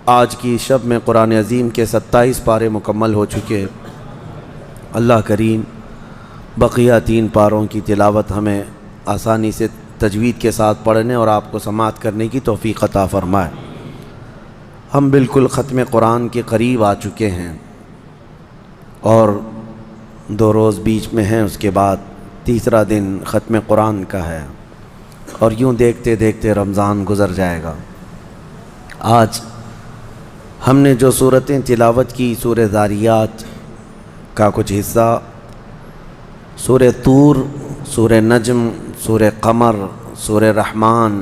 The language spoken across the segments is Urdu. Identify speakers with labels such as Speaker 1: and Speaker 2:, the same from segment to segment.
Speaker 1: آج کی شب میں قرآن عظیم کے 27 پارے مکمل ہو چکے۔ اللہ کریم بقیہ 3 پاروں کی تلاوت ہمیں آسانی سے تجوید کے ساتھ پڑھنے اور آپ کو سماعت کرنے کی توفیق عطا فرمائے۔ ہم بالکل ختم قرآن کے قریب آ چکے ہیں اور 2 روز بیچ میں ہیں، اس کے بعد تیسرا دن ختم قرآن کا ہے اور یوں دیکھتے دیکھتے رمضان گزر جائے گا۔ آج ہم نے جو سورتیں تلاوت کی، سورہ ذاریات کا کچھ حصہ، سورہ طور، سورہ نجم، سورہ قمر، سورہ رحمان،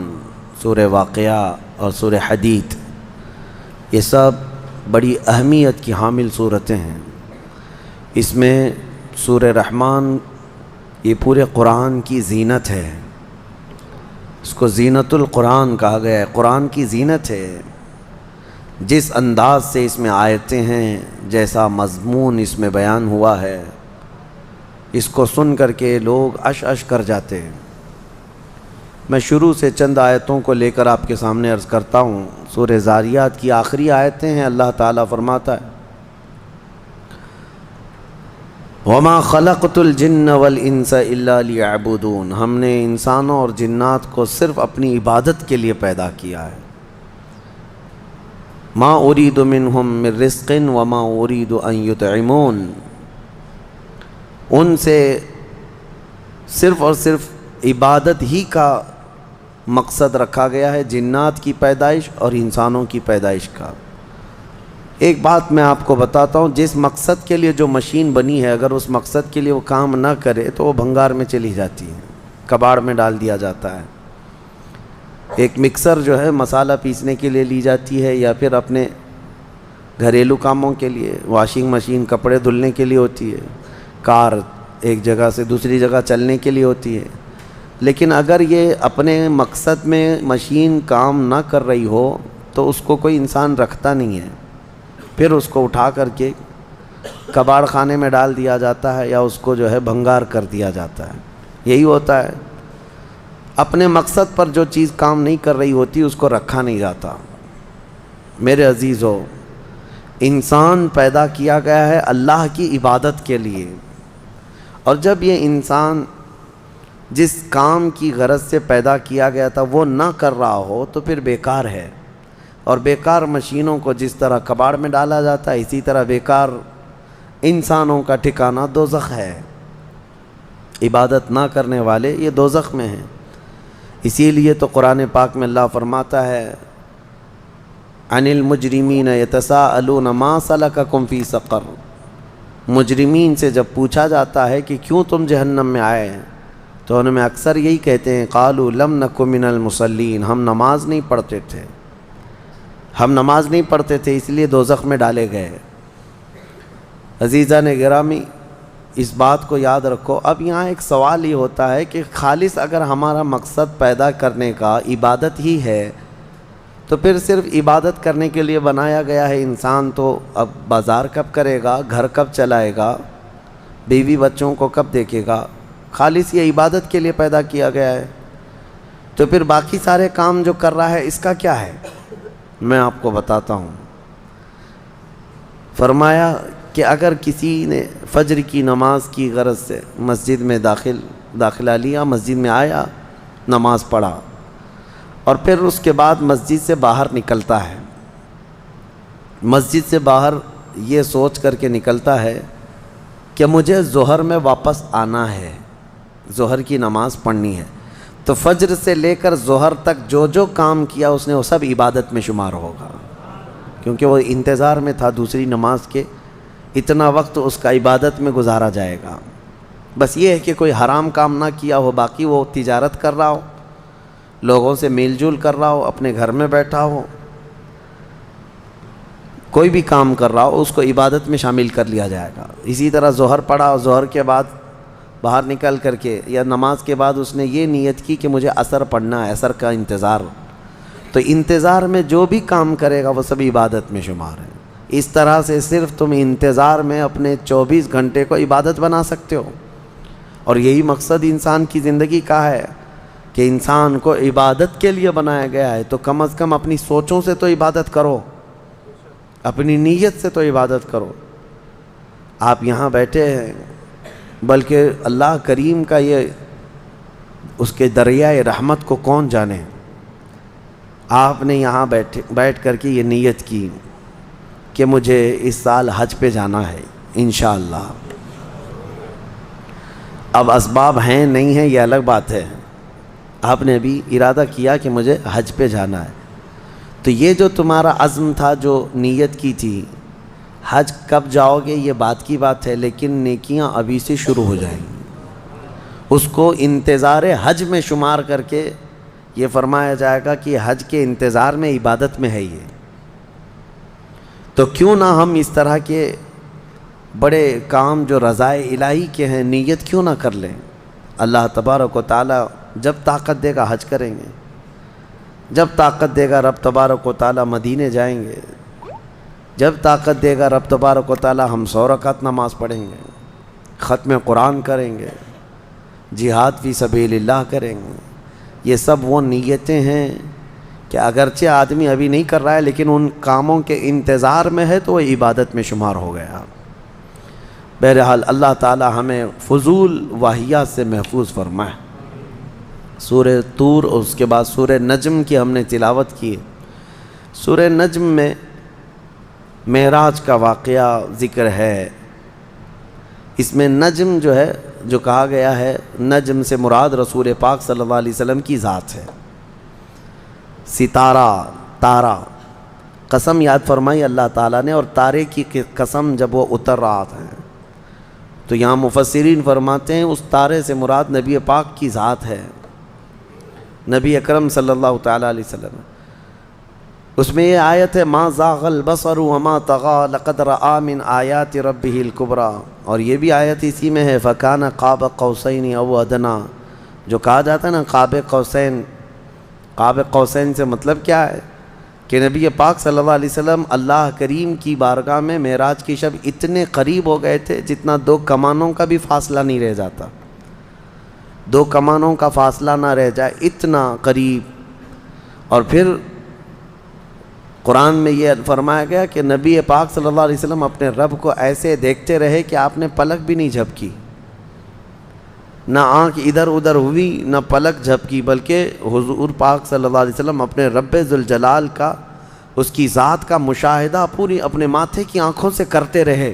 Speaker 1: سورہ واقعہ اور سورہ حدید، یہ سب بڑی اہمیت کی حامل صورتیں ہیں۔ اس میں سورہ رحمان یہ پورے قرآن کی زینت ہے، اس کو زینت القرآن کہا گیا ہے، قرآن کی زینت ہے۔ جس انداز سے اس میں آیتیں ہیں، جیسا مضمون اس میں بیان ہوا ہے، اس کو سن کر کے لوگ عش عش کر جاتے ہیں۔ میں شروع سے چند آیتوں کو لے کر آپ کے سامنے عرض کرتا ہوں۔ سورہ ذاریات کی آخری آیتیں ہیں۔ اللہ تعالیٰ فرماتا ہے وَمَا خَلَقْتُ الْجِنَّ وَالْإِنسَ إِلَّا لِيَعْبُدُونَ، ہم نے انسانوں اور جنات کو صرف اپنی عبادت کے لیے پیدا کیا ہے۔ مَا أُرِيدُ مِنْهُمْ مِنْ رِزْقٍ وَمَا أُرِيدُ أَنْ يُطْعِمُونَ، ان سے صرف اور صرف عبادت ہی کا مقصد رکھا گیا ہے، جنات کی پیدائش اور انسانوں کی پیدائش کا۔ ایک بات میں آپ کو بتاتا ہوں، جس مقصد کے لیے جو مشین بنی ہے، اگر اس مقصد کے لیے وہ کام نہ کرے تو وہ بھنگار میں چلی جاتی ہے، کباڑ میں ڈال دیا جاتا ہے۔ ایک مکسر جو ہے مسالہ پیسنے کے لیے لی جاتی ہے، یا پھر اپنے گھریلو کاموں کے لیے، واشنگ مشین کپڑے دھلنے کے لیے ہوتی ہے، کار ایک جگہ سے دوسری جگہ چلنے کے لیے ہوتی ہے۔ لیکن اگر یہ اپنے مقصد میں مشین کام نہ کر رہی ہو تو اس کو کوئی انسان رکھتا نہیں ہے، پھر اس کو اٹھا کر کے کباڑ خانے میں ڈال دیا جاتا ہے، یا اس کو جو ہے بھنگار کر دیا جاتا ہے۔ یہی ہوتا ہے، اپنے مقصد پر جو چیز کام نہیں کر رہی ہوتی اس کو رکھا نہیں جاتا۔ میرے عزیزو، انسان پیدا کیا گیا ہے اللہ کی عبادت کے لیے، اور جب یہ انسان جس کام کی غرض سے پیدا کیا گیا تھا وہ نہ کر رہا ہو تو پھر بیکار ہے۔ اور بیکار مشینوں کو جس طرح کباڑ میں ڈالا جاتا ہے، اسی طرح بیکار انسانوں کا ٹھکانہ دوزخ ہے۔ عبادت نہ کرنے والے یہ دوزخ میں ہیں۔ اسی لیے تو قرآن پاک میں اللہ فرماتا ہے عن المجرمین یتساءلون ما سلککم فی سقر، مجرمین سے جب پوچھا جاتا ہے کہ کیوں تم جہنم میں آئے ہیں تو ان میں اکثر یہی کہتے ہیں قالوا لم نک من المصلین، ہم نماز نہیں پڑھتے تھے، ہم نماز نہیں پڑھتے تھے اس لیے دوزخ میں ڈالے گئے۔ عزیزان گرامی، اس بات کو یاد رکھو۔ اب یہاں ایک سوال یہ ہوتا ہے کہ خالص اگر ہمارا مقصد پیدا کرنے کا عبادت ہی ہے تو پھر صرف عبادت کرنے کے لیے بنایا گیا ہے انسان، تو اب بازار کب کرے گا، گھر کب چلائے گا، بیوی بچوں کو کب دیکھے گا؟ خالص یہ عبادت کے لیے پیدا کیا گیا ہے، تو پھر باقی سارے کام جو کر رہا ہے اس کا کیا ہے؟ میں آپ کو بتاتا ہوں۔ فرمایا کہ اگر کسی نے فجر کی نماز کی غرض سے مسجد میں داخلہ لیا، مسجد میں آیا، نماز پڑھا، اور پھر اس کے بعد مسجد سے باہر نکلتا ہے، مسجد سے باہر یہ سوچ کر کے نکلتا ہے کہ مجھے ظہر میں واپس آنا ہے، ظہر کی نماز پڑھنی ہے، تو فجر سے لے کر ظہر تک جو جو کام کیا اس نے وہ سب عبادت میں شمار ہوگا، کیونکہ وہ انتظار میں تھا دوسری نماز کے، اتنا وقت اس کا عبادت میں گزارا جائے گا۔ بس یہ ہے کہ کوئی حرام کام نہ کیا ہو، باقی وہ تجارت کر رہا ہو، لوگوں سے میل جول کر رہا ہو، اپنے گھر میں بیٹھا ہو، کوئی بھی کام کر رہا ہو، اس کو عبادت میں شامل کر لیا جائے گا۔ اسی طرح ظہر پڑھا، ظہر کے بعد باہر نکل کر کے یا نماز کے بعد اس نے یہ نیت کی کہ مجھے عصر پڑھنا ہے، عصر کا انتظار، تو انتظار میں جو بھی کام کرے گا وہ سب عبادت میں شمار ہے۔ اس طرح سے صرف تم انتظار میں اپنے 24 گھنٹے کو عبادت بنا سکتے ہو، اور یہی مقصد انسان کی زندگی کا ہے کہ انسان کو عبادت کے لیے بنایا گیا ہے، تو کم از کم اپنی سوچوں سے تو عبادت کرو۔ اپنی نیت سے تو عبادت کرو. آپ یہاں بیٹھے ہیں، بلکہ اللہ کریم کا یہ اس کے دریائے رحمت کو کون جانے. آپ نے یہاں بیٹھ کر کے یہ نیت کی کہ مجھے اس سال حج پہ جانا ہے انشاءاللہ. اب اسباب ہیں نہیں ہیں یہ الگ بات ہے، آپ نے بھی ارادہ کیا کہ مجھے حج پہ جانا ہے. تو یہ جو تمہارا عزم تھا، جو نیت کی تھی، حج کب جاؤ گے یہ بات کی بات ہے، لیکن نیکیاں ابھی سے شروع ہو جائیں گی. اس کو انتظار حج میں شمار کر کے یہ فرمایا جائے گا کہ حج کے انتظار میں عبادت میں ہے یہ. تو کیوں نہ ہم اس طرح کے بڑے کام جو رضائے الہی کے ہیں نیت کیوں نہ کر لیں. اللہ تبارک و تعالی جب طاقت دے گا حج کریں گے، جب طاقت دے گا رب تبارک و تعالی مدینے جائیں گے، جب طاقت دے گا رب تبارک و تعالی ہم 100 رکعت نماز پڑھیں گے، ختم قرآن کریں گے، جہاد فی سبیل اللہ کریں گے. یہ سب وہ نیتیں ہیں کہ اگرچہ آدمی ابھی نہیں کر رہا ہے لیکن ان کاموں کے انتظار میں ہے تو وہ عبادت میں شمار ہو گیا. بہرحال اللہ تعالی ہمیں فضول واہیات سے محفوظ فرمائے. سورہ طور اور اس کے بعد سورہ نجم کی ہم نے تلاوت کی. سورہ نجم میں معراج کا واقعہ ذکر ہے. اس میں نجم جو ہے، جو کہا گیا ہے، نجم سے مراد رسول پاک صلی اللہ علیہ وسلم کی ذات ہے. ستارہ، تارہ، قسم یاد فرمائی اللہ تعالیٰ نے، اور تارے کی قسم جب وہ اتر رہا تھا تو یہاں مفسرین فرماتے ہیں اس تارے سے مراد نبی پاک کی ذات ہے، نبی اکرم صلی اللہ تعالیٰ علیہ وسلم. اس میں یہ آیت ہے ما زاغ البصر وما طغى لقد رأى من آیات ربه الکبریٰ. اور یہ بھی آیت اسی میں ہے فکان قاب قوسین او ادنیٰ. جو کہا جاتا ہے نا قاب قوسین، قاب قوسین سے مطلب کیا ہے کہ نبی پاک صلی اللہ علیہ وسلم اللہ کریم کی بارگاہ میں معراج کی شب اتنے قریب ہو گئے تھے جتنا 2 کمانوں کا بھی فاصلہ نہیں رہ جاتا، 2 کمانوں کا فاصلہ نہ رہ جائے، اتنا قریب. اور پھر قرآن میں یہ فرمایا گیا کہ نبی پاک صلی اللہ علیہ وسلم اپنے رب کو ایسے دیکھتے رہے کہ آپ نے پلک بھی نہیں جھپکی، نہ آنکھ ادھر ادھر ہوئی نہ پلک جھپکی، بلکہ حضور پاک صلی اللہ علیہ وسلم اپنے رب ذوالجلال کا، اس کی ذات کا مشاہدہ پوری اپنے ماتھے کی آنکھوں سے کرتے رہے.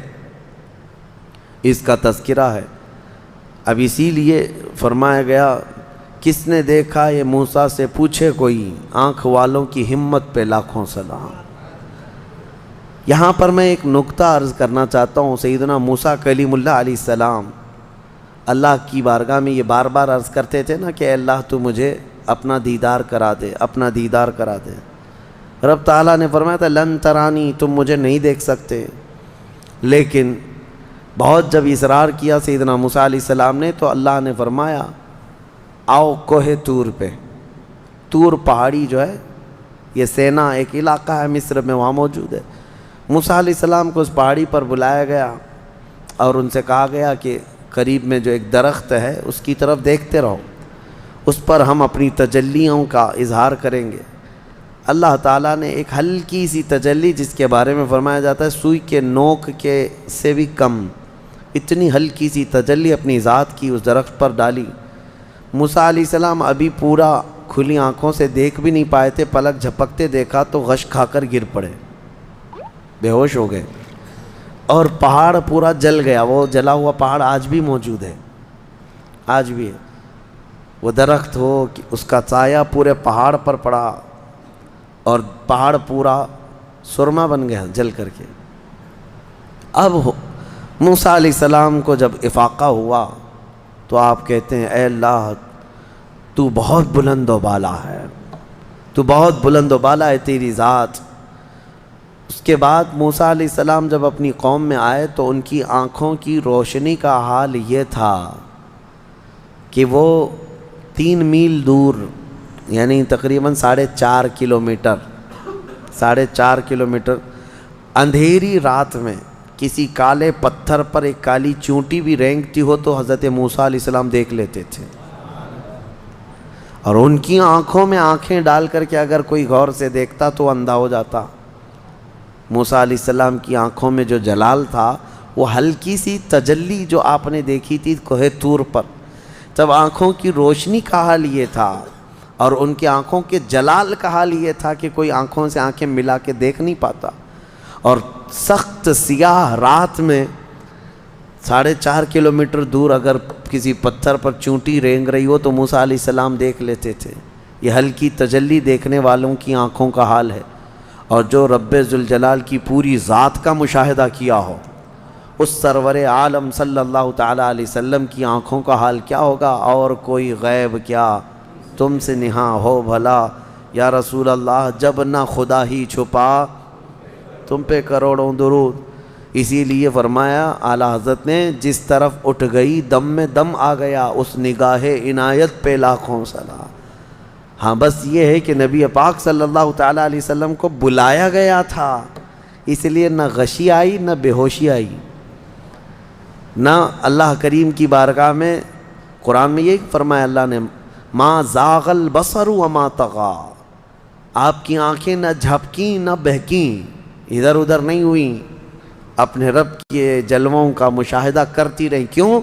Speaker 1: اس کا تذکرہ ہے. اب اسی لیے فرمایا گیا کس نے دیکھا یہ موسیٰ سے پوچھے کوئی، آنکھ والوں کی ہمت پہ لاکھوں سلام. یہاں پر میں ایک نکتہ عرض کرنا چاہتا ہوں. سیدنا موسیٰ کلیم اللہ علیہ السلام اللہ کی بارگاہ میں یہ بار بار عرض کرتے تھے نا کہ اے اللہ تو مجھے اپنا دیدار کرا دے، اپنا دیدار کرا دے. رب تعالیٰ نے فرمایا تھا لن ترانی، تم مجھے نہیں دیکھ سکتے. لیکن بہت جب اصرار کیا سیدنا موسیٰ علیہ السلام نے تو اللہ نے فرمایا آؤ کوہ طور پہ. طور پہاڑی جو ہے یہ سینا ایک علاقہ ہے مصر میں، وہاں موجود ہے. موسیٰ علیہ السلام کو اس پہاڑی پر بلایا گیا اور ان سے کہا گیا کہ قریب میں جو ایک درخت ہے اس کی طرف دیکھتے رہو، اس پر ہم اپنی تجلیوں کا اظہار کریں گے. اللہ تعالیٰ نے ایک ہلکی سی تجلی جس کے بارے میں فرمایا جاتا ہے سوئی کے نوک کے سے بھی کم، اتنی ہلکی سی تجلی اپنی ذات کی اس درخت پر ڈالی. موسیٰ علیہ السلام ابھی پورا کھلی آنکھوں سے دیکھ بھی نہیں پائے تھے، پلک جھپکتے دیکھا تو غش کھا کر گر پڑے، بے ہوش ہو گئے اور پہاڑ پورا جل گیا. وہ جلا ہوا پہاڑ آج بھی موجود ہے، آج بھی ہے. وہ درخت ہو کہ اس کا سایہ پورے پہاڑ پر پڑا اور پہاڑ پورا سرما بن گیا جل کر کے. اب موسیٰ علیہ السلام کو جب افاقہ ہوا تو آپ کہتے ہیں اے اللہ تو بہت بلند و بالا ہے، تو بہت بلند و بالا ہے تیری ذات. اس کے بعد موسیٰ علیہ السلام جب اپنی قوم میں آئے تو ان کی آنکھوں کی روشنی کا حال یہ تھا کہ وہ 3 میل دور یعنی تقریباً 4.5 کلومیٹر 4.5 کلومیٹر اندھیری رات میں کسی کالے پتھر پر ایک کالی چونٹی بھی رینگتی ہو تو حضرت موسیٰ علیہ السلام دیکھ لیتے تھے. اور ان کی آنکھوں میں آنکھیں ڈال کر کے اگر کوئی غور سے دیکھتا تو اندھا ہو جاتا. موسیٰ علیہ السلام کی آنکھوں میں جو جلال تھا وہ ہلکی سی تجلی جو آپ نے دیکھی تھی کوہ طور پر، تب آنکھوں کی روشنی کا حال یہ تھا اور ان کی آنکھوں کے جلال کا حال یہ تھا کہ کوئی آنکھوں سے آنکھیں ملا کے دیکھ نہیں پاتا، اور سخت سیاہ رات میں 4.5 کلومیٹر دور اگر کسی پتھر پر چونٹی رینگ رہی ہو تو موسیٰ علیہ السلام دیکھ لیتے تھے۔ یہ ہلکی تجلی دیکھنے والوں کی آنکھوں کا حال ہے، اور جو رب ذوالجلال کی پوری ذات کا مشاہدہ کیا ہو اس سرور عالم صلی اللہ تعالیٰ علیہ وسلم کی آنکھوں کا حال کیا ہوگا؟ اور کوئی غیب کیا تم سے نہاں ہو بھلا یا رسول اللہ، جب نہ خدا ہی چھپا تم پہ کروڑوں درود۔ اسی لیے فرمایا اعلیٰ حضرت نے، جس طرف اٹھ گئی دم میں دم آ گیا، اس نگاہ عنایت پہ لاکھوں سلام۔ ہاں بس یہ ہے کہ نبی پاک صلی اللہ تعالیٰ علیہ وسلم کو بلایا گیا تھا، اس لیے نہ غشی آئی نہ بے ہوشی آئی، نہ اللہ کریم کی بارگاہ میں۔ قرآن میں یہ فرمایا اللہ نے، ما زاغ البصر وما طغى، آپ کی آنکھیں نہ جھپکیں نہ بہکیں، ادھر ادھر نہیں ہوئیں، اپنے رب کے جلووں کا مشاہدہ کرتی رہیں۔ کیوں؟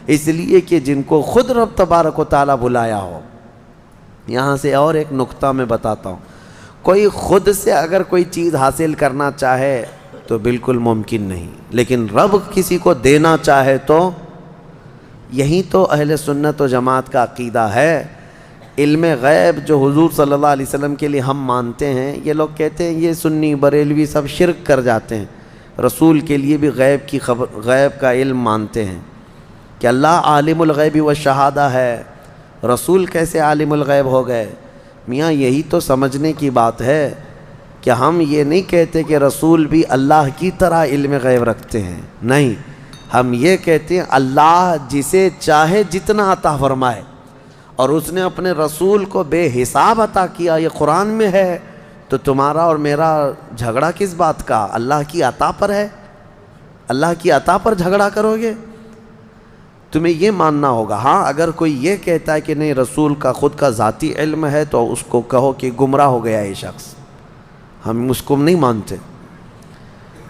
Speaker 1: اس لیے کہ جن کو خود رب تبارک و تعالیٰ بلایا ہو۔ یہاں سے اور ایک نقطہ میں بتاتا ہوں، کوئی خود سے اگر کوئی چیز حاصل کرنا چاہے تو بالکل ممکن نہیں، لیکن رب کسی کو دینا چاہے تو یہی تو اہل سنت و جماعت کا عقیدہ ہے۔ علم غیب جو حضور صلی اللہ علیہ وسلم کے لیے ہم مانتے ہیں، یہ لوگ کہتے ہیں یہ سنی بریلوی سب شرک کر جاتے ہیں، رسول کے لیے بھی غیب کی خبر، غیب کا علم مانتے ہیں کہ اللہ عالم الغیب والشہادہ ہے، رسول کیسے عالم الغیب ہو گئے؟ میاں یہی تو سمجھنے کی بات ہے کہ ہم یہ نہیں کہتے کہ رسول بھی اللہ کی طرح علم غیب رکھتے ہیں، نہیں، ہم یہ کہتے ہیں اللہ جسے چاہے جتنا عطا فرمائے، اور اس نے اپنے رسول کو بے حساب عطا کیا، یہ قرآن میں ہے، تو تمہارا اور میرا جھگڑا کس بات کا؟ اللہ کی عطا پر ہے، اللہ کی عطا پر جھگڑا کرو گے؟ تمہیں یہ ماننا ہوگا۔ ہاں اگر کوئی یہ کہتا ہے کہ نہیں رسول کا خود کا ذاتی علم ہے تو اس کو کہو کہ گمراہ ہو گیا یہ شخص، ہم اس کو نہیں مانتے۔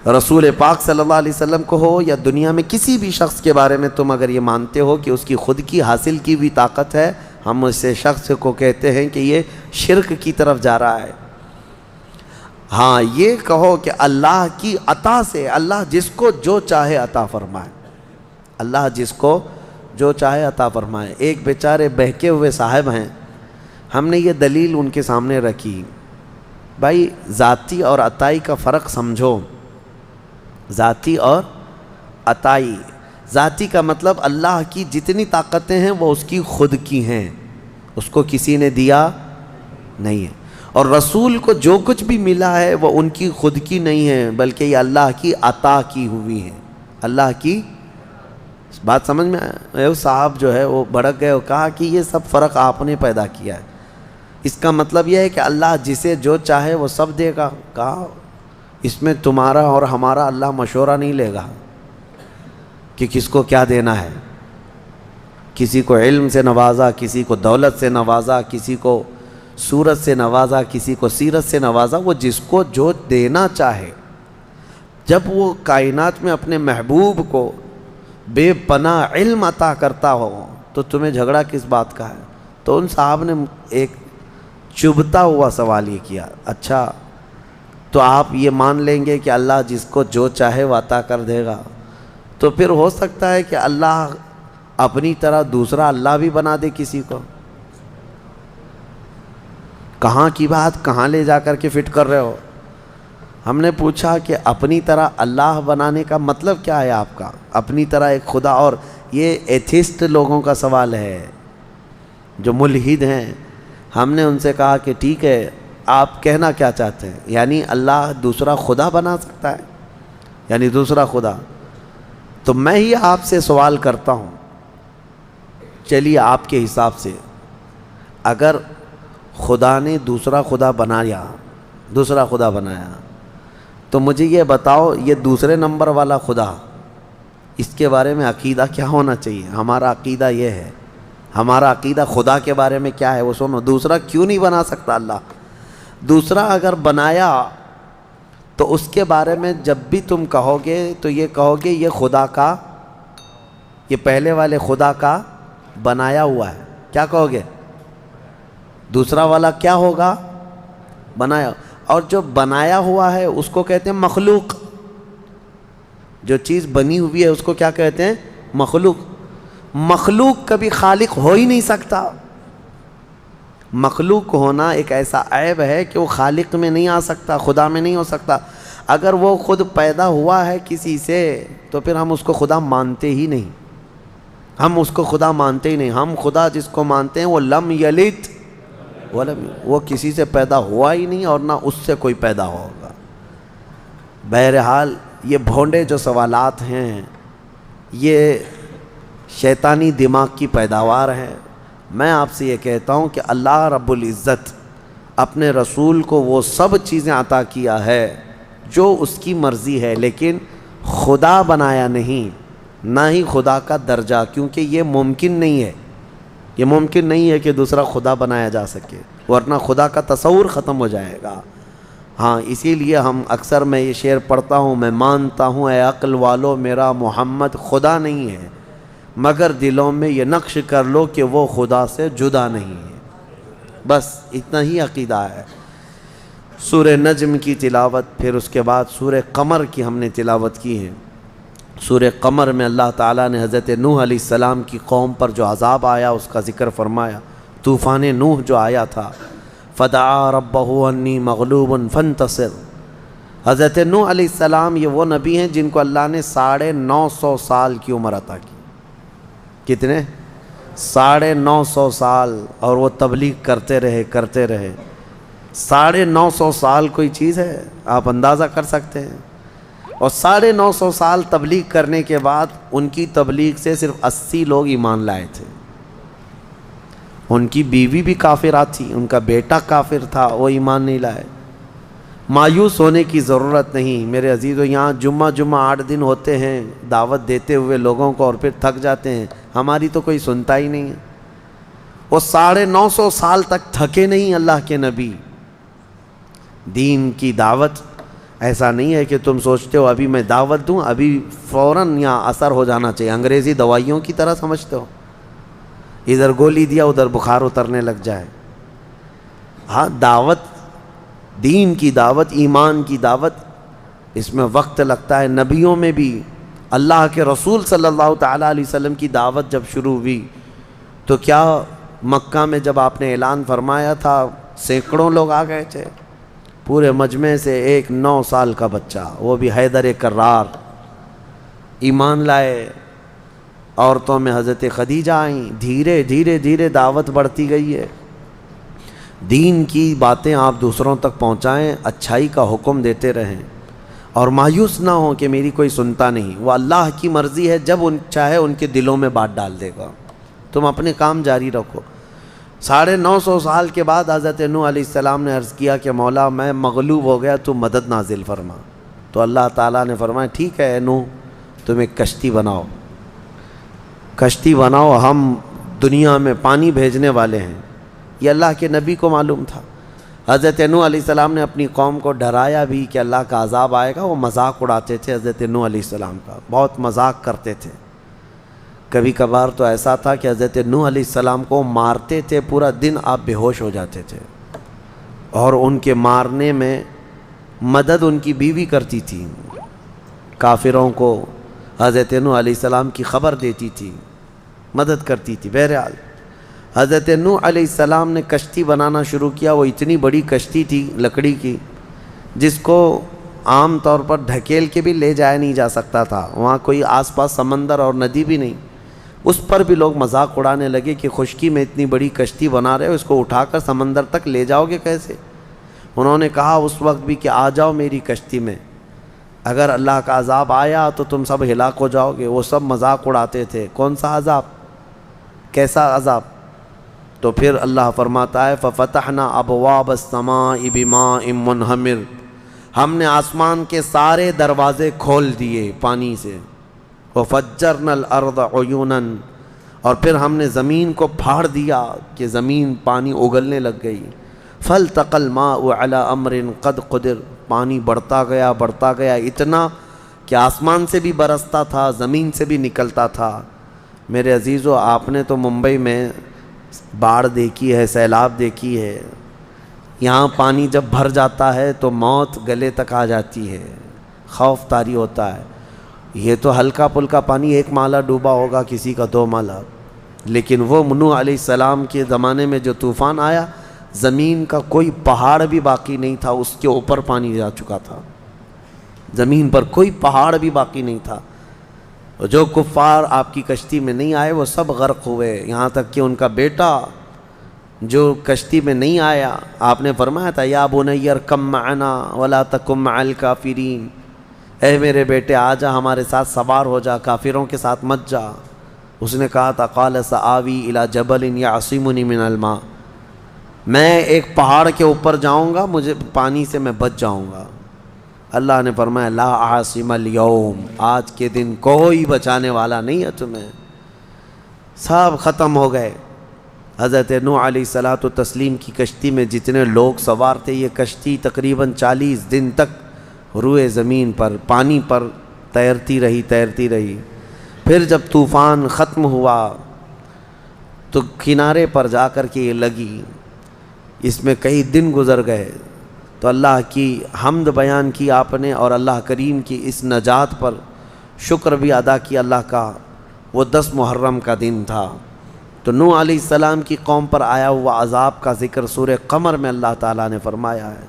Speaker 1: رسول پاک صلی اللہ علیہ وسلم کو ہو یا دنیا میں کسی بھی شخص کے بارے میں تم اگر یہ مانتے ہو کہ اس کی خود کی حاصل کی بھی طاقت ہے، ہم اسے شخص کو کہتے ہیں کہ یہ شرک کی طرف جا رہا ہے۔ ہاں یہ کہو کہ اللہ کی عطا سے اللہ جس کو جو چاہے عطا فرمائے، اللہ جس کو جو چاہے عطا فرمائے۔ ایک بیچارے بہکے ہوئے صاحب ہیں، ہم نے یہ دلیل ان کے سامنے رکھی، بھائی ذاتی اور عطائی کا فرق سمجھو، ذاتی اور عطائی۔ ذاتی کا مطلب اللہ کی جتنی طاقتیں ہیں وہ اس کی خود کی ہیں، اس کو کسی نے دیا نہیں ہے، اور رسول کو جو کچھ بھی ملا ہے وہ ان کی خود کی نہیں ہے بلکہ یہ اللہ کی عطا کی ہوئی ہے، اللہ کی۔ بات سمجھ میں آئے؟ صاحب جو ہے وہ بھڑک گئے اور کہا کہ یہ سب فرق آپ نے پیدا کیا ہے، اس کا مطلب یہ ہے کہ اللہ جسے جو چاہے وہ سب دے گا۔ کہا اس میں تمہارا اور ہمارا اللہ مشورہ نہیں لے گا کہ کس کو کیا دینا ہے، کسی کو علم سے نوازا، کسی کو دولت سے نوازا، کسی کو صورت سے نوازا، کسی کو سیرت سے نوازا، وہ جس کو جو دینا چاہے۔ جب وہ کائنات میں اپنے محبوب کو بے پناہ علم عطا کرتا ہو تو تمہیں جھگڑا کس بات کا ہے؟ تو ان صاحب نے ایک چبھتا ہوا سوال یہ کیا، اچھا تو آپ یہ مان لیں گے کہ اللہ جس کو جو چاہے وہ عطا کر دے گا، تو پھر ہو سکتا ہے کہ اللہ اپنی طرح دوسرا اللہ بھی بنا دے کسی کو؟ کہاں کی بات کہاں لے جا کر کے فٹ کر رہے ہو؟ ہم نے پوچھا کہ اپنی طرح اللہ بنانے کا مطلب کیا ہے آپ کا؟ اپنی طرح ایک خدا، اور یہ ایتھسٹ لوگوں کا سوال ہے جو ملحد ہیں۔ ہم نے ان سے کہا کہ ٹھیک ہے، آپ کہنا کیا چاہتے ہیں؟ یعنی اللہ دوسرا خدا بنا سکتا ہے، یعنی دوسرا خدا؟ تو میں ہی آپ سے سوال کرتا ہوں، چلیے آپ کے حساب سے اگر خدا نے دوسرا خدا بنایا، دوسرا خدا بنایا، تو مجھے یہ بتاؤ یہ دوسرے نمبر والا خدا، اس کے بارے میں عقیدہ کیا ہونا چاہیے؟ ہمارا عقیدہ یہ ہے، ہمارا عقیدہ خدا کے بارے میں کیا ہے وہ سنو۔ دوسرا کیوں نہیں بنا سکتا اللہ؟ دوسرا اگر بنایا تو اس کے بارے میں جب بھی تم کہو گے تو یہ کہو گے یہ خدا کا، یہ پہلے والے خدا کا بنایا ہوا ہے. کیا کہو گے؟ دوسرا والا کیا ہوگا؟ بنایا. اور جو بنایا ہوا ہے اس کو کہتے ہیں مخلوق. جو چیز بنی ہوئی ہے اس کو کیا کہتے ہیں؟ مخلوق. مخلوق کبھی خالق ہو ہی نہیں سکتا. مخلوق ہونا ایک ایسا عیب ہے کہ وہ خالق میں نہیں آ سکتا، خدا میں نہیں ہو سکتا. اگر وہ خود پیدا ہوا ہے کسی سے تو پھر ہم اس کو خدا مانتے ہی نہیں. ہم اس کو خدا مانتے ہی نہیں. ہم خدا جس کو مانتے ہیں وہ لم یلد ولم، وہ کسی سے پیدا ہوا ہی نہیں اور نہ اس سے کوئی پیدا ہوگا. بہرحال یہ بھونڈے جو سوالات ہیں یہ شیطانی دماغ کی پیداوار ہے. میں آپ سے یہ کہتا ہوں کہ اللہ رب العزت اپنے رسول کو وہ سب چیزیں عطا کیا ہے جو اس کی مرضی ہے، لیکن خدا بنایا نہیں، نہ ہی خدا کا درجہ، کیونکہ یہ ممکن نہیں ہے. یہ ممکن نہیں ہے کہ دوسرا خدا بنایا جا سکے، ورنہ خدا کا تصور ختم ہو جائے گا. ہاں اسی لیے ہم اکثر میں یہ شعر پڑھتا ہوں، میں مانتا ہوں اے عقل والو میرا محمد خدا نہیں ہے، مگر دلوں میں یہ نقش کر لو کہ وہ خدا سے جدا نہیں ہے. بس اتنا ہی عقیدہ ہے. سورہ نجم کی تلاوت، پھر اس کے بعد سورہ قمر کی ہم نے تلاوت کی ہے. سورہ قمر میں اللہ تعالیٰ نے حضرت نوح علیہ السلام کی قوم پر جو عذاب آیا اس کا ذکر فرمایا. طوفان نوح جو آیا تھا، فدعا ربہ انی مغلوب فانتصر. حضرت نوح علیہ السلام یہ وہ نبی ہیں جن کو اللہ نے 950 سال کی عمر عطا کی. کتنے؟ 950 سال. اور وہ تبلیغ کرتے رہے. 950 سال کوئی چیز ہے؟ آپ اندازہ کر سکتے ہیں. اور 950 سال تبلیغ کرنے کے بعد ان کی تبلیغ سے صرف 80 لوگ ایمان لائے تھے. ان کی بیوی بھی کافرہ تھی، ان کا بیٹا کافر تھا، وہ ایمان نہیں لائے. مایوس ہونے کی ضرورت نہیں میرے عزیزو. یہاں جمعہ 8 دن ہوتے ہیں دعوت دیتے ہوئے لوگوں کو، اور پھر تھک جاتے ہیں. ہماری تو کوئی سنتا ہی نہیں ہے. وہ 950 سال تک تھکے نہیں اللہ کے نبی. دین کی دعوت ایسا نہیں ہے کہ تم سوچتے ہو ابھی میں دعوت دوں ابھی فوراً یہاں اثر ہو جانا چاہیے. انگریزی دوائیوں کی طرح سمجھتے ہو، ادھر گولی دیا ادھر بخار اترنے لگ جائے. ہاں دعوت، دین کی دعوت، ایمان کی دعوت، اس میں وقت لگتا ہے. نبیوں میں بھی اللہ کے رسول صلی اللہ تعالیٰ علیہ وسلم کی دعوت جب شروع ہوئی تو کیا مکہ میں جب آپ نے اعلان فرمایا تھا سینکڑوں لوگ آ گئے تھے. پورے مجمع سے ایک 9 سال کا بچہ، وہ بھی حیدر کرار، ایمان لائے. عورتوں میں حضرت خدیجہ آئیں. دھیرے دھیرے دھیرے دعوت بڑھتی گئی ہے. دین کی باتیں آپ دوسروں تک پہنچائیں، اچھائی کا حکم دیتے رہیں، اور مایوس نہ ہوں کہ میری کوئی سنتا نہیں. وہ اللہ کی مرضی ہے، جب ان چاہے ان کے دلوں میں بات ڈال دے گا. تم اپنے کام جاری رکھو. 950 سال کے بعد حضرت نوح علیہ السلام نے عرض کیا کہ مولا میں مغلوب ہو گیا، تو مدد نازل فرما. تو اللہ تعالیٰ نے فرمایا ٹھیک ہے نوح، تم ایک کشتی بناؤ. کشتی بناؤ، ہم دنیا میں پانی بھیجنے والے ہیں. یہ اللہ کے نبی کو معلوم تھا. حضرت نوح علیہ السلام نے اپنی قوم کو ڈرایا بھی کہ اللہ کا عذاب آئے گا. وہ مذاق اڑاتے تھے حضرت نوح علیہ السلام کا، بہت مذاق کرتے تھے. کبھی کبھار تو ایسا تھا کہ حضرت نوح علیہ السلام کو مارتے تھے، پورا دن آپ بے ہوش ہو جاتے تھے، اور ان کے مارنے میں مدد ان کی بیوی کرتی تھی. کافروں کو حضرت نوح علیہ السلام کی خبر دیتی تھی، مدد کرتی تھی. بہرحال حضرت نوح علیہ السلام نے کشتی بنانا شروع کیا. وہ اتنی بڑی کشتی تھی لکڑی کی جس کو عام طور پر ڈھکیل کے بھی لے جایا نہیں جا سکتا تھا. وہاں کوئی آس پاس سمندر اور ندی بھی نہیں. اس پر بھی لوگ مذاق اڑانے لگے کہ خشکی میں اتنی بڑی کشتی بنا رہے ہو، اس کو اٹھا کر سمندر تک لے جاؤ گے کیسے؟ انہوں نے کہا اس وقت بھی کہ آ جاؤ میری کشتی میں، اگر اللہ کا عذاب آیا تو تم سب ہلاک ہو جاؤ گے. وہ سب مذاق اڑاتے تھے. کون سا عذاب؟ کیسا عذاب؟ تو پھر اللہ فرماتا ہے فَفَتَحْنَا أَبْوَابَ السَّمَاءِ بِمَاءٍ مُنْهَمِرٍ، ہم نے آسمان کے سارے دروازے کھول دیے پانی سے. وَفَجَّرْنَا الْأَرْضَ عُيُونًا، اور پھر ہم نے زمین کو پھاڑ دیا کہ زمین پانی اگلنے لگ گئی. فالتقى الماء على امر قد قدر، پانی بڑھتا گیا اتنا کہ آسمان سے بھی برستا تھا، زمین سے بھی نکلتا تھا۔ میرے عزیزو، آپ نے تو ممبئی میں باڑھ دیکھی ہے، سیلاب دیکھی ہے، یہاں پانی جب بھر جاتا ہے تو موت گلے تک آ جاتی ہے، خوف طاری ہوتا ہے۔ یہ تو ہلکا پھلکا پانی، 1 مالا ڈوبا ہوگا، کسی کا 2 مالا، لیکن وہ نوح علیہ السلام کے زمانے میں جو طوفان آیا، زمین کا کوئی پہاڑ بھی باقی نہیں تھا، اس کے اوپر پانی جا چکا تھا، زمین پر کوئی پہاڑ بھی باقی نہیں تھا۔ جو کفار آپ کی کشتی میں نہیں آئے وہ سب غرق ہوئے، یہاں تک کہ ان کا بیٹا جو کشتی میں نہیں آیا، آپ نے فرمایا تھا یا بنی ارکب معنا ولا تکن مع الکافرین، اے میرے بیٹے آ جا، ہمارے ساتھ سوار ہو جا، کافروں کے ساتھ مت جا۔ اس نے کہا تھا قال سآوی الی جبل یعصمنی من الماء، میں ایک پہاڑ کے اوپر جاؤں گا، مجھے پانی سے میں بچ جاؤں گا۔ اللہ نے فرمایا لا عاصم اليوم، آج کے دن کوئی بچانے والا نہیں ہے تمہیں، سب ختم ہو گئے۔ حضرت نوح علیہ الصلاۃ والتسلیم کی کشتی میں جتنے لوگ سوار تھے، یہ کشتی تقریباً 40 دن تک روئے زمین پر، پانی پر تیرتی رہی۔ پھر جب طوفان ختم ہوا تو کنارے پر جا کر کے یہ لگی، اس میں کئی دن گزر گئے، تو اللہ کی حمد بیان کی آپ نے، اور اللہ کریم کی اس نجات پر شکر بھی ادا کیا اللہ کا۔ وہ 10 محرم کا دن تھا۔ تو نوح علیہ السلام کی قوم پر آیا ہوا عذاب کا ذکر سورہ قمر میں اللہ تعالیٰ نے فرمایا ہے،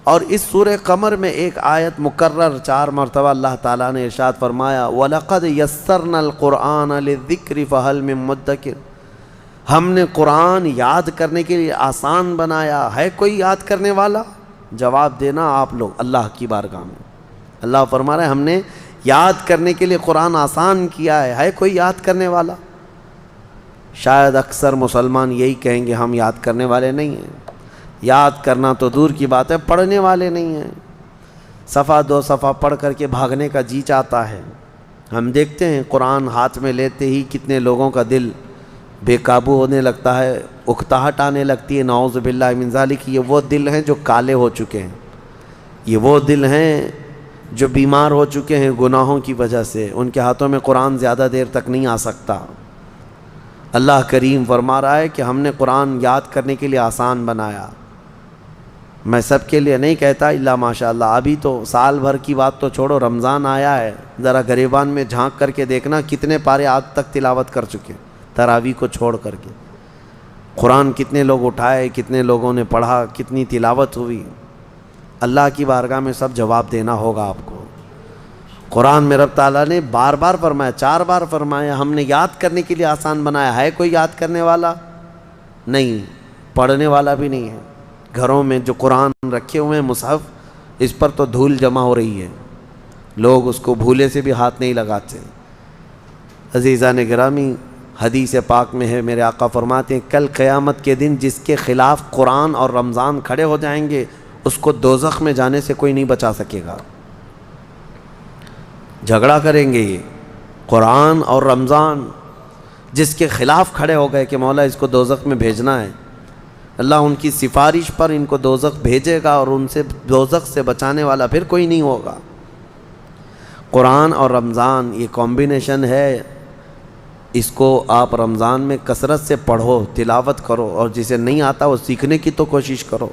Speaker 1: اور اس سورہ قمر میں ایک آیت مکرر 4 مرتبہ اللہ تعالیٰ نے ارشاد فرمایا وَلَقَدْ يَسَّرْنَا الْقُرْآنَ لِلذِّكْرِ فَهَلْ مِن مُدَّكِرٍ، ہم نے قرآن یاد کرنے کے لیے آسان بنایا، ہے کوئی یاد کرنے والا؟ جواب دینا آپ لوگ اللہ کی بارگاہ میں۔ اللہ فرما رہے ہیں ہم نے یاد کرنے کے لیے قرآن آسان کیا ہے کوئی یاد کرنے والا؟ شاید اکثر مسلمان یہی کہیں گے ہم یاد کرنے والے نہیں ہیں، یاد کرنا تو دور کی بات ہے، پڑھنے والے نہیں ہیں۔ صفحہ 2 صفحہ پڑھ کر کے بھاگنے کا جی چاہتا ہے۔ ہم دیکھتے ہیں قرآن ہاتھ میں لیتے ہی کتنے لوگوں کا دل بے قابو ہونے لگتا ہے، اکتاہٹ آنے لگتی ہے، نعوذ باللہ من ذالک۔ یہ وہ دل ہیں جو کالے ہو چکے ہیں، یہ وہ دل ہیں جو بیمار ہو چکے ہیں گناہوں کی وجہ سے، ان کے ہاتھوں میں قرآن زیادہ دیر تک نہیں آ سکتا۔ اللہ کریم فرما رہا ہے کہ ہم نے قرآن یاد کرنے کے لیے آسان بنایا۔ میں سب کے لیے نہیں کہتا الا ماشاء اللہ، ابھی تو سال بھر کی بات تو چھوڑو، رمضان آیا ہے، ذرا گریبان میں جھانک کر کے دیکھنا کتنے پارے آج تک تلاوت کر چکے، تراویح کو چھوڑ کر کے۔ قرآن کتنے لوگ اٹھائے، کتنے لوگوں نے پڑھا، کتنی تلاوت ہوئی۔ اللہ کی بارگاہ میں سب جواب دینا ہوگا آپ کو۔ قرآن میں رب تعالیٰ نے بار بار فرمایا، 4 بار فرمایا ہم نے یاد کرنے کے لیے آسان بنایا، ہے کوئی یاد کرنے والا؟ نہیں، پڑھنے والا بھی نہیں ہے۔ گھروں میں جو قرآن رکھے ہوئے ہیں مصحف، اس پر تو دھول جمع ہو رہی ہے، لوگ اس کو بھولے سے بھی ہاتھ نہیں لگاتے۔ عزیزان گرامی، حدیث پاک میں ہے، میرے آقا فرماتے ہیں کل قیامت کے دن جس کے خلاف قرآن اور رمضان کھڑے ہو جائیں گے، اس کو دوزخ میں جانے سے کوئی نہیں بچا سکے گا۔ جھگڑا کریں گے یہ قرآن اور رمضان، جس کے خلاف کھڑے ہو گئے کہ مولا اس کو دوزخ میں بھیجنا ہے، اللہ ان کی سفارش پر ان کو دوزخ بھیجے گا، اور ان سے دوزخ سے بچانے والا پھر کوئی نہیں ہوگا۔ قرآن اور رمضان یہ کمبینیشن ہے، اس کو آپ رمضان میں کثرت سے پڑھو، تلاوت کرو، اور جسے نہیں آتا وہ سیکھنے کی تو کوشش کرو۔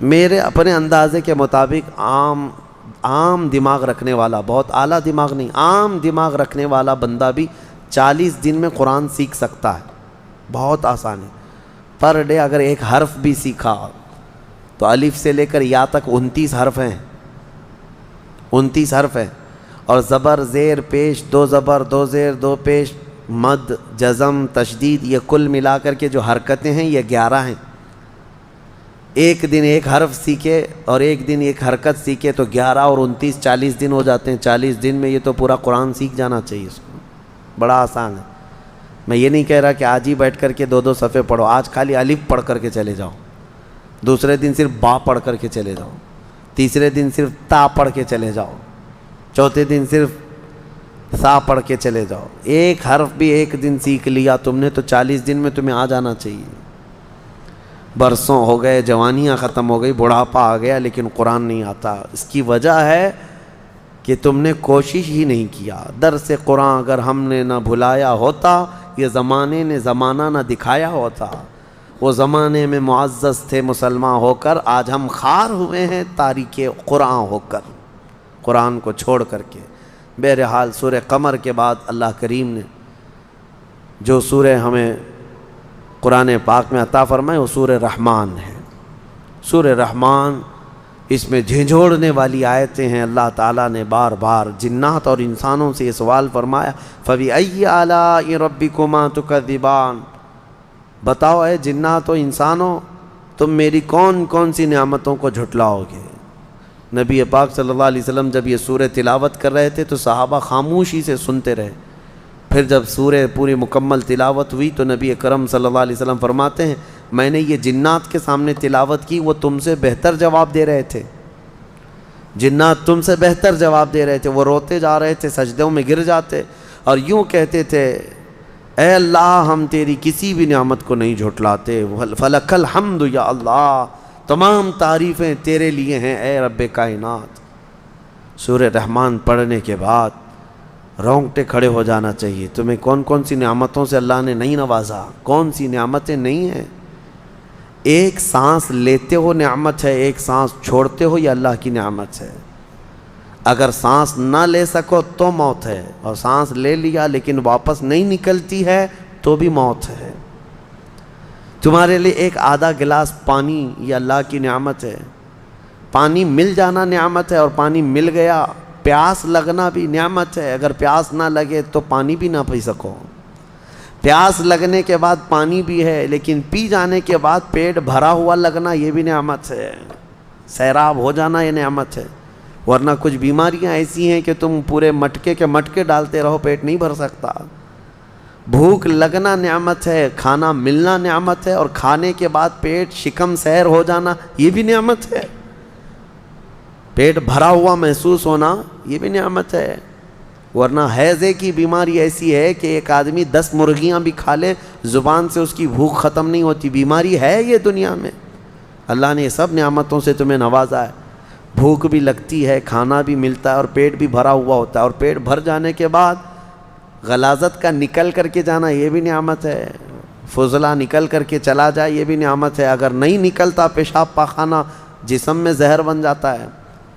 Speaker 1: میرے اپنے اندازے کے مطابق عام دماغ رکھنے والا، بہت اعلیٰ دماغ نہیں، عام دماغ رکھنے والا بندہ بھی 40 دن میں قرآن سیکھ سکتا ہے، بہت آسان ہے۔ پر ڈے اگر ایک حرف بھی سیکھا تو الف سے لے کر یا تک 29 حرف ہیں، 29 حرف ہیں، اور زبر زیر پیش، 2 زبر 2 زیر 2 پیش، مد جزم تشدید، یہ کل ملا کر کے جو حرکتیں ہیں یہ 11 ہیں۔ ایک دن ایک حرف سیکھے اور ایک دن ایک حرکت سیکھے تو 11 اور 29 40 دن ہو جاتے ہیں۔ 40 دن میں یہ تو پورا قرآن سیکھ جانا چاہیے اس کو، بڑا آسان ہے۔ میں یہ نہیں کہہ رہا کہ آج ہی بیٹھ کر کے 2 صفحے پڑھو، آج خالی الف پڑھ کر کے چلے جاؤ، دوسرے دن صرف با پڑھ کر کے چلے جاؤ، تیسرے دن صرف تا پڑھ کے چلے جاؤ، چوتھے دن صرف سا پڑھ کے چلے جاؤ۔ ایک حرف بھی ایک دن سیکھ لیا تم نے تو 40 دن میں تمہیں آ جانا چاہیے۔ برسوں ہو گئے، جوانیاں ختم ہو گئی، بڑھاپا آ گیا، لیکن قرآن نہیں آتا۔ اس کی وجہ ہے کہ تم نے کوشش ہی نہیں کیا۔ درس قرآن اگر ہم نے نہ بھلایا ہوتا، یہ زمانے نے زمانہ نہ دکھایا ہوتا، وہ زمانے میں معزز تھے مسلمان ہو کر، آج ہم خار ہوئے ہیں تاریک قرآن ہو کر، قرآن کو چھوڑ کر کے۔ بہرحال سورہ قمر کے بعد اللہ کریم نے جو سورہ ہمیں قرآن پاک میں عطا فرمائے وہ سورہ رحمان ہے۔ سورہ رحمان، اس میں جھنجھوڑنے والی آیتیں ہیں۔ اللہ تعالیٰ نے بار بار جنات اور انسانوں سے یہ سوال فرمایا، فَبِأَيِّ آلَاءِ رَبِّكُمَا تُكَذِّبَانِ، بتاؤ اے جنات و انسانوں، تم میری کون کون سی نعمتوں کو جھٹلاؤ گے؟ نبی پاک صلی اللہ علیہ وسلم جب یہ سورہ تلاوت کر رہے تھے تو صحابہ خاموشی سے سنتے رہے۔ پھر جب سورہ پوری مکمل تلاوت ہوئی تو نبی اکرم صلی اللہ علیہ وسلم فرماتے ہیں، میں نے یہ جنات کے سامنے تلاوت کی، وہ تم سے بہتر جواب دے رہے تھے، جنات تم سے بہتر جواب دے رہے تھے۔ وہ روتے جا رہے تھے، سجدوں میں گر جاتے اور یوں کہتے تھے، اے اللہ ہم تیری کسی بھی نعمت کو نہیں جھٹلاتے، فلک الحمد یا اللہ، تمام تعریفیں تیرے لیے ہیں اے رب کائنات۔ سورہ رحمان پڑھنے کے بعد رونگٹے کھڑے ہو جانا چاہیے۔ تمہیں کون کون سی نعمتوں سے اللہ نے نہیں نوازا، کون سی نعمتیں نہیں ہیں؟ ایک سانس لیتے ہو نعمت ہے، ایک سانس چھوڑتے ہو یہ اللہ کی نعمت ہے۔ اگر سانس نہ لے سکو تو موت ہے، اور سانس لے لیا لیکن واپس نہیں نکلتی ہے تو بھی موت ہے۔ تمہارے لیے ایک آدھا گلاس پانی یہ اللہ کی نعمت ہے۔ پانی مل جانا نعمت ہے، اور پانی مل گیا۔ پیاس لگنا بھی نعمت ہے، اگر پیاس نہ لگے تو پانی بھی نہ پی سکو۔ پیاس لگنے کے بعد پانی بھی ہے، لیکن پی جانے کے بعد پیٹ بھرا ہوا لگنا یہ بھی نعمت ہے۔ سیراب ہو جانا یہ نعمت ہے، ورنہ کچھ بیماریاں ایسی ہیں کہ تم پورے مٹکے کے مٹکے ڈالتے رہو، پیٹ نہیں بھر سکتا۔ بھوک لگنا نعمت ہے، کھانا ملنا نعمت ہے، اور کھانے کے بعد پیٹ شکم سیر ہو جانا یہ بھی نعمت ہے۔ پیٹ بھرا ہوا محسوس ہونا یہ بھی نعمت ہے، ورنہ ہیضے کی بیماری ایسی ہے کہ ایک آدمی 10 مرغیاں بھی کھا لے زبان سے اس کی بھوک ختم نہیں ہوتی۔ بیماری ہے یہ دنیا میں۔ اللہ نے یہ سب نعمتوں سے تمہیں نوازا ہے۔ بھوک بھی لگتی ہے، کھانا بھی ملتا ہے، اور پیٹ بھی بھرا ہوا ہوتا ہے، اور پیٹ بھر جانے کے بعد غلاظت کا نکل کر کے جانا یہ بھی نعمت ہے۔ فضلہ نکل کر کے چلا جائے یہ بھی نعمت ہے۔ اگر نہیں نکلتا پیشاب پاخانہ جسم میں زہر بن جاتا ہے،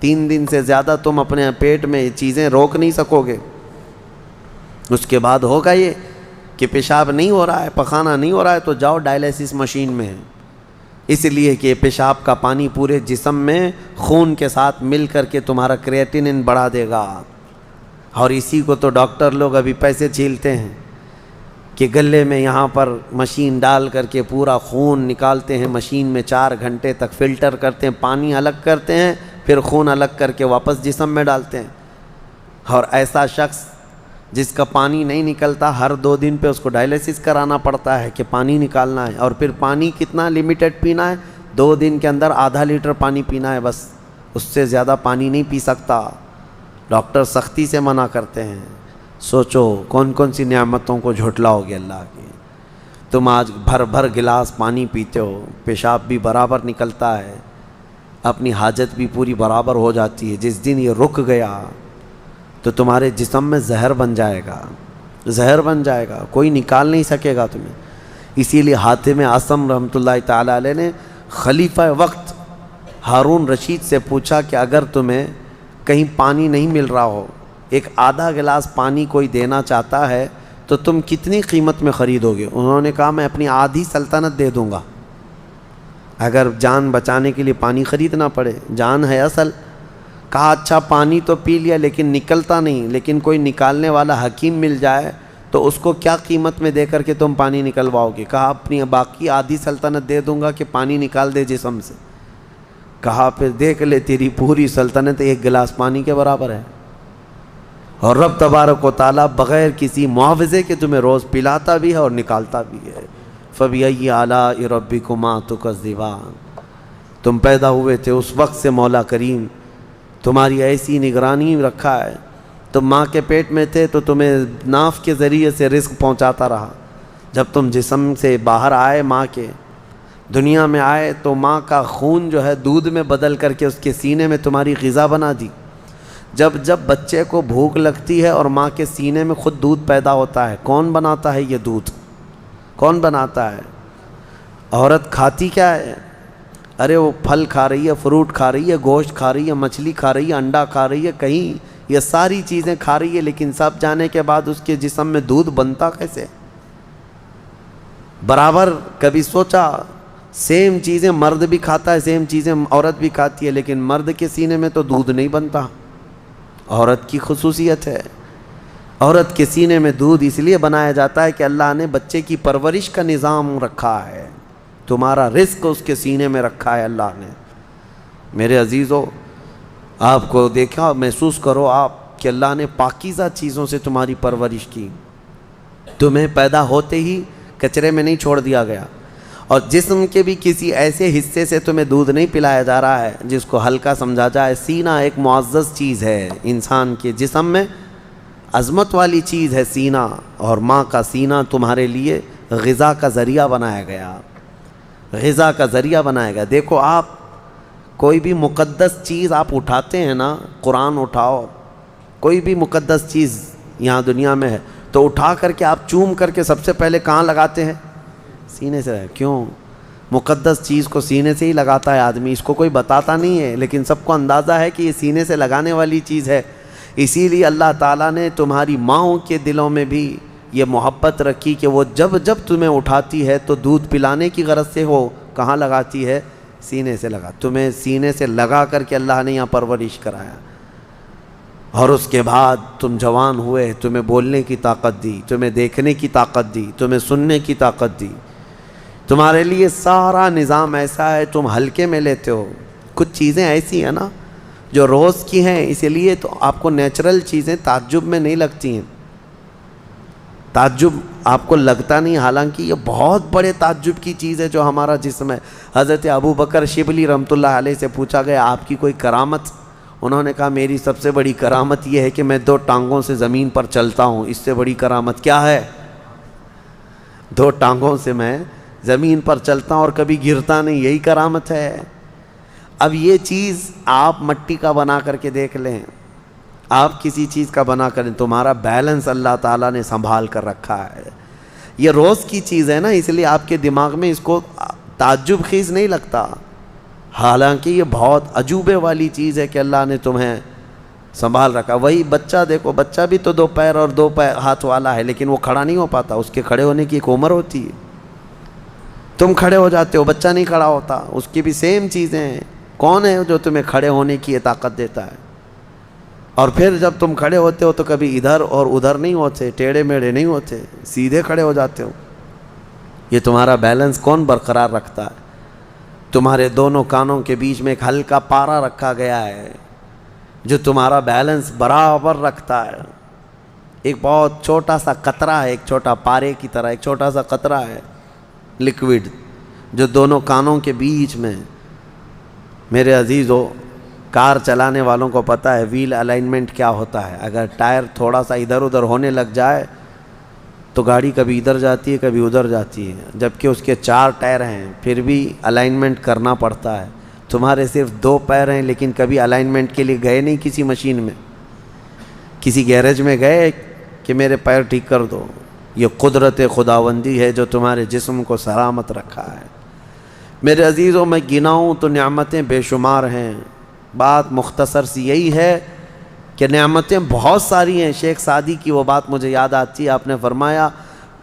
Speaker 1: 3 دن سے زیادہ تم اپنے پیٹ میں چیزیں روک نہیں سکو گے۔ اس کے بعد ہوگا یہ کہ پیشاب نہیں ہو رہا ہے، پخانہ نہیں ہو رہا ہے، تو جاؤ ڈائلیسس مشین میں، اس لیے کہ پیشاب کا پانی پورے جسم میں خون کے ساتھ مل کر کے تمہارا کریٹینن بڑھا دے گا۔ اور اسی کو تو ڈاکٹر لوگ ابھی پیسے چھیلتے ہیں کہ گلے میں یہاں پر مشین ڈال کر کے پورا خون نکالتے ہیں، مشین میں 4 گھنٹے تک فلٹر کرتے ہیں، پانی الگ کرتے ہیں، پھر خون الگ کر کے واپس جسم میں ڈالتے ہیں۔ اور ایسا شخص جس کا پانی نہیں نکلتا، ہر 2 دن پہ اس کو ڈائلیسس کرانا پڑتا ہے کہ پانی نکالنا ہے۔ اور پھر پانی کتنا لمیٹڈ پینا ہے، 2 دن کے اندر آدھا لیٹر پانی پینا ہے بس، اس سے زیادہ پانی نہیں پی سکتا۔ ڈاکٹر سختی سے منع کرتے ہیں۔ سوچو کون کون سی نعمتوں کو جھٹلاؤ گے اللہ کی۔ تم آج بھر بھر گلاس پانی پیتے ہو، پیشاب بھی برابر نکلتا ہے، اپنی حاجت بھی پوری برابر ہو جاتی ہے۔ جس دن یہ رک گیا تو تمہارے جسم میں زہر بن جائے گا، زہر بن جائے گا، کوئی نکال نہیں سکے گا تمہیں۔ اسی لیے حاتم اعصم رحمۃ اللہ تعالیٰ علیہ نے خلیفہ وقت ہارون رشید سے پوچھا کہ اگر تمہیں کہیں پانی نہیں مل رہا ہو، ایک آدھا گلاس پانی کوئی دینا چاہتا ہے تو تم کتنی قیمت میں خریدو گے؟ انہوں نے کہا میں اپنی آدھی سلطنت دے دوں گا، اگر جان بچانے کے لیے پانی خریدنا پڑے، جان ہے اصل۔ کہا اچھا پانی تو پی لیا لیکن نکلتا نہیں، لیکن کوئی نکالنے والا حکیم مل جائے تو اس کو کیا قیمت میں دے کر کے تم پانی نکلواؤ گے؟ کہا اپنی باقی آدھی سلطنت دے دوں گا کہ پانی نکال دے جسم سے۔ کہا پھر دیکھ لے تیری پوری سلطنت 1 گلاس پانی کے برابر ہے، اور رب تبارک و تعالیٰ بغیر کسی معاوضے کے تمہیں روز پلاتا بھی ہے اور نکالتا بھی ہے۔ فَبِأَيِّ آلَاءِ رَبِّكُمَا تُكَذِّبَانِ، تم پیدا ہوئے تھے اس وقت سے مولا کریم تمہاری ایسی نگرانی رکھا ہے۔ تم ماں کے پیٹ میں تھے تو تمہیں ناف کے ذریعے سے رزق پہنچاتا رہا، جب تم جسم سے باہر آئے ماں کے دنیا میں آئے تو ماں کا خون جو ہے دودھ میں بدل کر کے اس کے سینے میں تمہاری غذا بنا دی۔ جب جب بچے کو بھوک لگتی ہے اور ماں کے سینے میں خود دودھ پیدا ہوتا ہے، کون بناتا ہے یہ دودھ؟ کون بناتا ہے؟ عورت کھاتی کیا ہے؟ ارے وہ پھل کھا رہی ہے، فروٹ کھا رہی ہے، گوشت کھا رہی ہے، مچھلی کھا رہی ہے، انڈا کھا رہی ہے، کہیں یہ ساری چیزیں کھا رہی ہے، لیکن سب جانے کے بعد اس کے جسم میں دودھ بنتا کیسے؟ برابر کبھی سوچا؟ سیم چیزیں مرد بھی کھاتا ہے، سیم چیزیں عورت بھی کھاتی ہے، لیکن مرد کے سینے میں تو دودھ نہیں بنتا۔ عورت کی خصوصیت ہے، عورت کے سینے میں دودھ اس لیے بنایا جاتا ہے کہ اللہ نے بچے کی پرورش کا نظام رکھا ہے، تمہارا رزق اس کے سینے میں رکھا ہے اللہ نے۔ میرے عزیزو، آپ کو دیکھا، محسوس کرو آپ کہ اللہ نے پاکیزہ چیزوں سے تمہاری پرورش کی، تمہیں پیدا ہوتے ہی کچرے میں نہیں چھوڑ دیا گیا، اور جسم کے بھی کسی ایسے حصے سے تمہیں دودھ نہیں پلایا جا رہا ہے جس کو ہلکا سمجھا جائے۔ سینہ ایک معزز چیز ہے، انسان کے جسم میں عظمت والی چیز ہے سینہ، اور ماں کا سینہ تمہارے لیے غذا کا ذریعہ بنایا گیا، غذا کا ذریعہ بنایا گیا۔ دیکھو، آپ کوئی بھی مقدس چیز آپ اٹھاتے ہیں نا، قرآن اٹھاؤ، کوئی بھی مقدس چیز یہاں دنیا میں ہے تو اٹھا کر کے آپ چوم کر کے سب سے پہلے کہاں لگاتے ہیں؟ سینے سے۔ کیوں؟ مقدس چیز کو سینے سے ہی لگاتا ہے آدمی، اس کو کوئی بتاتا نہیں ہے، لیکن سب کو اندازہ ہے کہ یہ سینے سے لگانے والی چیز ہے۔ اسی لیے اللہ تعالیٰ نے تمہاری ماؤں کے دلوں میں بھی یہ محبت رکھی کہ وہ جب جب تمہیں اٹھاتی ہے تو دودھ پلانے کی غرض سے وہ کہاں لگاتی ہے؟ سینے سے لگا، تمہیں سینے سے لگا کر کے اللہ نے یہاں پرورش کرایا، اور اس کے بعد تم جوان ہوئے، تمہیں بولنے کی طاقت دی، تمہیں دیکھنے کی طاقت دی، تمہیں سننے کی طاقت دی۔ تمہارے لیے سارا نظام ایسا ہے، تم ہلکے میں لیتے ہو۔ کچھ چیزیں ایسی ہیں نا جو روز کی ہیں، اسی لیے تو آپ کو نیچرل چیزیں تعجب میں نہیں لگتی ہیں، تعجب آپ کو لگتا نہیں، حالانکہ یہ بہت بڑے تعجب کی چیز ہے جو ہمارا جسم ہے۔ حضرت ابو بکر شبلی رحمۃ اللہ علیہ سے پوچھا گیا آپ کی کوئی کرامت؟ انہوں نے کہا میری سب سے بڑی کرامت یہ ہے کہ میں 2 ٹانگوں سے زمین پر چلتا ہوں، اس سے بڑی کرامت کیا ہے؟ 2 ٹانگوں سے میں زمین پر چلتا ہوں اور کبھی گرتا نہیں، یہی کرامت ہے۔ اب یہ چیز آپ مٹی کا بنا کر کے دیکھ لیں، آپ کسی چیز کا بنا کریں، تمہارا بیلنس اللہ تعالیٰ نے سنبھال کر رکھا ہے۔ یہ روز کی چیز ہے نا، اس لیے آپ کے دماغ میں اس کو تعجب خیز نہیں لگتا، حالانکہ یہ بہت عجوبے والی چیز ہے کہ اللہ نے تمہیں سنبھال رکھا۔ وہی بچہ دیکھو، بچہ بھی تو 2 پیر اور 2 ہاتھ والا ہے، لیکن وہ کھڑا نہیں ہو پاتا، اس کے کھڑے ہونے کی ایک عمر ہوتی ہے۔ تم کھڑے ہو جاتے ہو، بچہ نہیں کھڑا ہوتا، اس کی بھی سیم چیزیں ہیں۔ کون ہے جو تمہیں کھڑے ہونے کی طاقت دیتا ہے؟ اور پھر جب تم کھڑے ہوتے ہو تو کبھی ادھر اور ادھر نہیں ہوتے، ٹیڑھے میڑھے نہیں ہوتے، سیدھے کھڑے ہو جاتے ہو۔ یہ تمہارا بیلنس کون برقرار رکھتا ہے؟ تمہارے دونوں کانوں کے بیچ میں ایک ہلکا پارا رکھا گیا ہے جو تمہارا بیلنس برابر رکھتا ہے۔ ایک بہت چھوٹا سا قطرہ ہے، ایک چھوٹا پارے کی طرح ایک چھوٹا سا قطرہ ہے لیکوڈ جو دونوں کانوں کے بیچ میں۔ میرے عزیزو، کار چلانے والوں کو پتہ ہے ویل الائنمنٹ کیا ہوتا ہے۔ اگر ٹائر تھوڑا سا ادھر ادھر ہونے لگ جائے تو گاڑی کبھی ادھر جاتی ہے کبھی ادھر جاتی ہے، جبکہ اس کے 4 ٹائر ہیں پھر بھی الائنمنٹ کرنا پڑتا ہے۔ تمہارے صرف 2 پیر ہیں، لیکن کبھی الائنمنٹ کے لیے گئے نہیں کسی مشین میں، کسی گیرج میں گئے کہ میرے پیر ٹھیک کر دو؟ یہ قدرت خداوندی ہے جو تمہارے جسم کو سلامت رکھا ہے۔ میرے عزیزوں، میں گناؤں تو نعمتیں بے شمار ہیں، بات مختصر سی یہی ہے کہ نعمتیں بہت ساری ہیں۔ شیخ سعدی کی وہ بات مجھے یاد آتی ہے، آپ نے فرمایا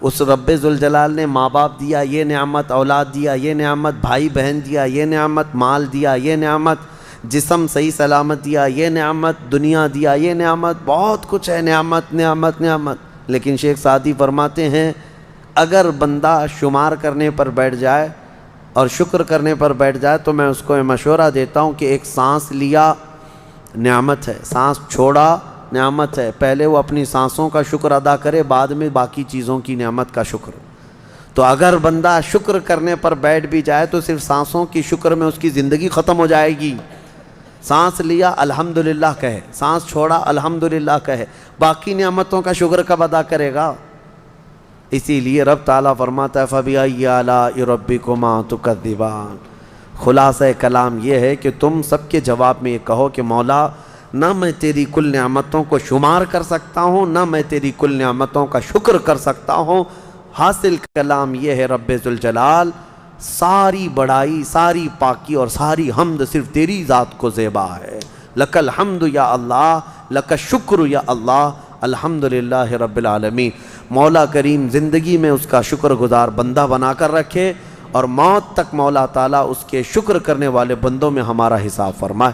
Speaker 1: اس رب ذوالجلال نے ماں باپ دیا، یہ نعمت اولاد دیا، یہ نعمت بھائی بہن دیا، یہ نعمت مال دیا، یہ نعمت جسم صحیح سلامت دیا، یہ نعمت دنیا دیا، یہ نعمت بہت کچھ ہے، نعمت نعمت نعمت۔ لیکن شیخ سعدی فرماتے ہیں اگر بندہ شمار کرنے پر بیٹھ جائے اور شکر کرنے پر بیٹھ جائے تو میں اس کو یہ مشورہ دیتا ہوں کہ ایک سانس لیا نعمت ہے، سانس چھوڑا نعمت ہے، پہلے وہ اپنی سانسوں کا شکر ادا کرے، بعد میں باقی چیزوں کی نعمت کا شکر۔ تو اگر بندہ شکر کرنے پر بیٹھ بھی جائے تو صرف سانسوں کی شکر میں اس کی زندگی ختم ہو جائے گی۔ سانس لیا الحمدللہ کہے، سانس چھوڑا الحمدللہ کہے، باقی نعمتوں کا شکر کب ادا کرے گا؟ اسی لیے رب تعالیٰ فرماتا ہے فَبِأَيِّ آلَاءِ رَبِّكُمَا تُكَذِّبَانِ۔ خلاصہ کلام یہ ہے کہ تم سب کے جواب میں یہ کہو کہ مولا نہ میں تیری کل نعمتوں کو شمار کر سکتا ہوں، نہ میں تیری کل نعمتوں کا شکر کر سکتا ہوں۔ حاصل کلام یہ ہے رب ذوالجلال ساری بڑائی، ساری پاکی اور ساری حمد صرف تیری ذات کو زیبا ہے۔ لک الحمد یا اللہ، لک الشکر یا اللہ، الحمدللہ رب العالمین۔ مولا کریم زندگی میں اس کا شکر گزار بندہ بنا کر رکھے اور موت تک مولا تعالیٰ اس کے شکر کرنے والے بندوں میں ہمارا حساب فرمائے۔